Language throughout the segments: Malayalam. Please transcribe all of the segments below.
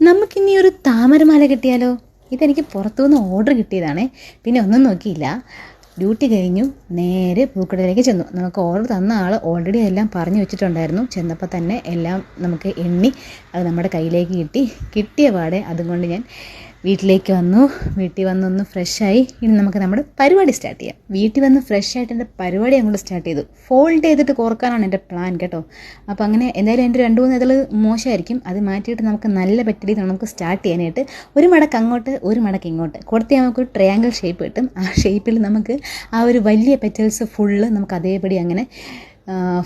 നമുക്കിനി ഒരു താമരമാല കിട്ടിയാലോ? ഇതെനിക്ക് പുറത്തുനിന്ന് ഓർഡർ കിട്ടിയതാണേ. പിന്നെ ഒന്നും നോക്കിയില്ല, ഡ്യൂട്ടി കഴിഞ്ഞു നേരെ പൂക്കടയിലേക്ക് ചെന്നു. നമുക്ക് ഓർഡർ തന്ന ആൾ ഓൾറെഡി എല്ലാം പറഞ്ഞു വെച്ചിട്ടുണ്ടായിരുന്നു. ചെന്നപ്പോൾ തന്നെ എല്ലാം നമുക്ക് എണ്ണി അത് നമ്മുടെ കയ്യിലേക്ക് കിട്ടിയ പാടെ അതുകൊണ്ട് ഞാൻ വീട്ടിലേക്ക് വന്നു. വീട്ടിൽ വന്നൊന്ന് ഫ്രഷായി. ഇനി നമുക്ക് നമ്മുടെ പരിപാടി സ്റ്റാർട്ട് ചെയ്യാം. വീട്ടിൽ വന്ന് ഫ്രഷായിട്ട് എൻ്റെ പരിപാടി അങ്ങോട്ട് സ്റ്റാർട്ട് ചെയ്തു. ഫോൾഡ് ചെയ്തിട്ട് കോർക്കാനാണ് എൻ്റെ പ്ലാൻ കേട്ടോ. അപ്പോൾ അങ്ങനെ എന്തായാലും എൻ്റെ 2-3 ഇതിൽ മോശമായിരിക്കും, അത് മാറ്റിയിട്ട് നമുക്ക് നല്ല പറ്റിയിട്ട് നമുക്ക് സ്റ്റാർട്ട് ചെയ്യാനായിട്ട് ഒരു മടക്ക് അങ്ങോട്ട് ഒരു മടക്ക് ഇങ്ങോട്ട് കൊടുത്താൽ നമുക്കൊരു ട്രയാങ്കിൾ ഷേപ്പ് കിട്ടും. ആ ഷേപ്പിൽ നമുക്ക് ആ ഒരു വലിയ പെറ്റൽസ് ഫുള്ള് നമുക്ക് അതേപടി അങ്ങനെ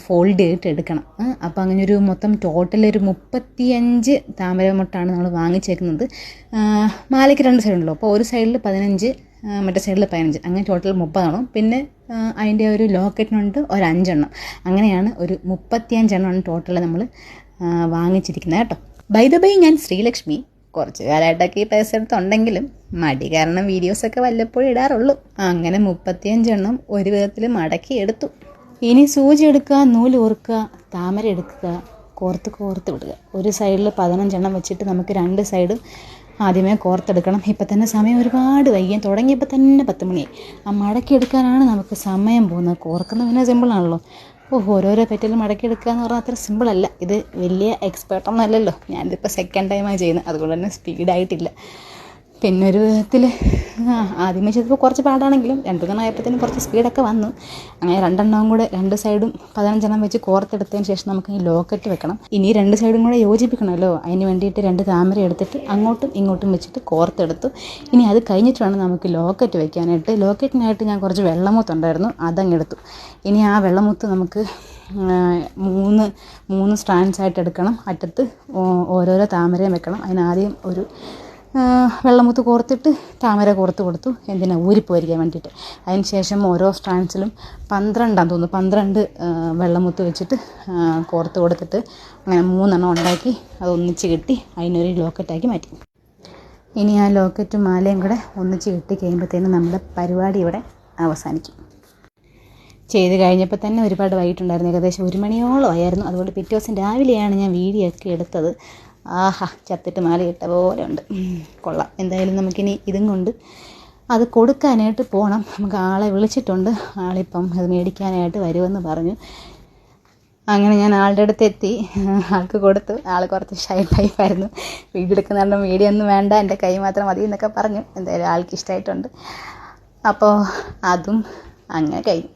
ഫോൾഡ് ചെയ്തിട്ട് എടുക്കണം. അപ്പോൾ അങ്ങനെ ഒരു മൊത്തം ടോട്ടൽ ഒരു 35 താമരമൊട്ടാണ് നമ്മൾ വാങ്ങിച്ചേക്കുന്നത്. മാലയ്ക്ക് 2 സൈഡുണ്ടല്ലോ, അപ്പോൾ ഒരു സൈഡിൽ 15, മറ്റേ സൈഡിൽ 15, അങ്ങനെ ടോട്ടൽ 30 പിന്നെ അതിൻ്റെ ഒരു ലോക്കറ്റിനുണ്ട് ഒരു 5 എണ്ണം. അങ്ങനെയാണ് ഒരു 35 എണ്ണമാണ് ടോട്ടൽ നമ്മൾ വാങ്ങിച്ചിരിക്കുന്നത് കേട്ടോ. ബൈ ദ ബൈ, ഞാൻ ശ്രീലക്ഷ്മി. കുറച്ച് കാലമായിട്ടൊക്കെ ഈ പൈസ എടുത്തുണ്ടെങ്കിലും മടി കാരണം വീഡിയോസൊക്കെ വല്ലപ്പോഴും ഇടാറുള്ളൂ. അങ്ങനെ 35 എണ്ണം ഒരു വിധത്തിൽ മടക്കി എടുത്തു. ഇനി സൂചി എടുക്കുക, നൂല് ഓർക്കുക, താമര എടുക്കുക, കോർത്ത് വിടുക. ഒരു സൈഡിൽ 15 എണ്ണം വെച്ചിട്ട് നമുക്ക് 2 സൈഡും ആദ്യമേ കോർത്തെടുക്കണം. ഇപ്പം തന്നെ സമയം ഒരുപാട് വൈകാൻ തുടങ്ങിയപ്പോൾ തന്നെ 10 മണിയായി. ആ മടക്കിയെടുക്കാനാണ് നമുക്ക് സമയം പോകുന്നത്. കോർക്കുന്നത് പിന്നെ സിമ്പിളാണല്ലോ. ഓരോരോ പെറ്റൽ മടക്കിയെടുക്കുക എന്ന് പറഞ്ഞാൽ അത്ര സിമ്പിളല്ല. ഇത് വലിയ എക്സ്പേർട്ടൊന്നും അല്ലല്ലോ, ഞാനിതിപ്പോൾ സെക്കൻഡ് ടൈമാണ് ചെയ്യുന്നത്, അതുകൊണ്ട് തന്നെ സ്പീഡായിട്ടില്ല. പിന്നെ ഒരു വിധത്തിൽ ആദ്യമേ ചെയ്തപ്പോൾ കുറച്ച് പാടാണെങ്കിലും 2 ആയപ്പോഴത്തേനും കുറച്ച് സ്പീഡൊക്കെ വന്നു. അങ്ങനെ 2 എണ്ണവും കൂടെ 2 സൈഡും 15 എണ്ണം വെച്ച് കോർത്തെടുത്തതിന് ശേഷം നമുക്ക് ഈ ലോക്കറ്റ് വെക്കണം. ഇനി 2 സൈഡും കൂടെ യോജിപ്പിക്കണമല്ലോ, അതിന് വേണ്ടിയിട്ട് 2 താമര എടുത്തിട്ട് അങ്ങോട്ടും ഇങ്ങോട്ടും വെച്ചിട്ട് കോർത്തെടുത്തു. ഇനി അത് കഴിഞ്ഞിട്ട് വേണം നമുക്ക് ലോക്കറ്റ് വയ്ക്കാനായിട്ട്. ലോക്കറ്റിനായിട്ട് ഞാൻ കുറച്ച് വെള്ളമുത്തുണ്ടായിരുന്നു, അതങ്ങെടുത്തു. ഇനി ആ വെള്ളമുത്ത് നമുക്ക് 3 സ്ട്രാൻഡ്സ് ആയിട്ട് എടുക്കണം. അറ്റത്ത് ഓരോരോ താമരയും വെക്കണം. അതിനാദ്യം ഒരു വെള്ളമുത്ത് കോർത്തിട്ട് താമര കോർത്ത് കൊടുത്തു. എന്തിനാ ഊരിപ്പോയിരിക്കാൻ വേണ്ടിയിട്ട്. അതിന് ശേഷം ഓരോ സ്ട്രാൻഡ്സിലും 12 വെള്ളമുത്ത് വെച്ചിട്ട് കോർത്ത് കൊടുത്തിട്ട് അങ്ങനെ 3 എണ്ണം ഉണ്ടാക്കി അത് ഒന്നിച്ച് കെട്ടി അതിനൊരു ലോക്കറ്റാക്കി മാറ്റി. ഇനി ആ ലോക്കറ്റും മാലയും കൂടെ ഒന്നിച്ച് കെട്ടി കഴിയുമ്പോഴത്തേനും നമ്മുടെ പരിപാടി ഇവിടെ അവസാനിക്കും. ചെയ്ത് കഴിഞ്ഞപ്പോൾ തന്നെ ഒരുപാട് വൈകിട്ടുണ്ടായിരുന്നു, ഏകദേശം 1 മണിയോളം ആയിരുന്നു. അതുകൊണ്ട് പിറ്റേ ദിവസം രാവിലെയാണ് ഞാൻ വീഡിയോ ഒക്കെ എടുത്തത്. ആഹാ, ചത്തിട്ട് മാലയിട്ട പോലെ ഉണ്ട്. കൊള്ളാം. എന്തായാലും നമുക്കിനി ഇതും കൊണ്ട് അത് കൊടുക്കാനായിട്ട് പോകണം. നമുക്ക് ആളെ വിളിച്ചിട്ടുണ്ട്, ആളിപ്പം അത് മേടിക്കാനായിട്ട് വരുമെന്ന് പറഞ്ഞു. അങ്ങനെ ഞാൻ ആളുടെ അടുത്ത് എത്തി, ആൾക്ക് കൊടുത്തു. ആൾ കുറച്ച് ഷൈ ടൈപ്പായിരുന്നു. വീഡിയോ എടുക്കുന്നുണ്ട്, വീഡിയോ ഒന്നും വേണ്ട, എൻ്റെ കൈ മാത്രം മതി എന്നൊക്കെ പറഞ്ഞു. എന്തായാലും ആൾക്ക് ഇഷ്ടമായിട്ടുണ്ട്. അപ്പോൾ അതും അങ്ങനെ കഴിഞ്ഞു.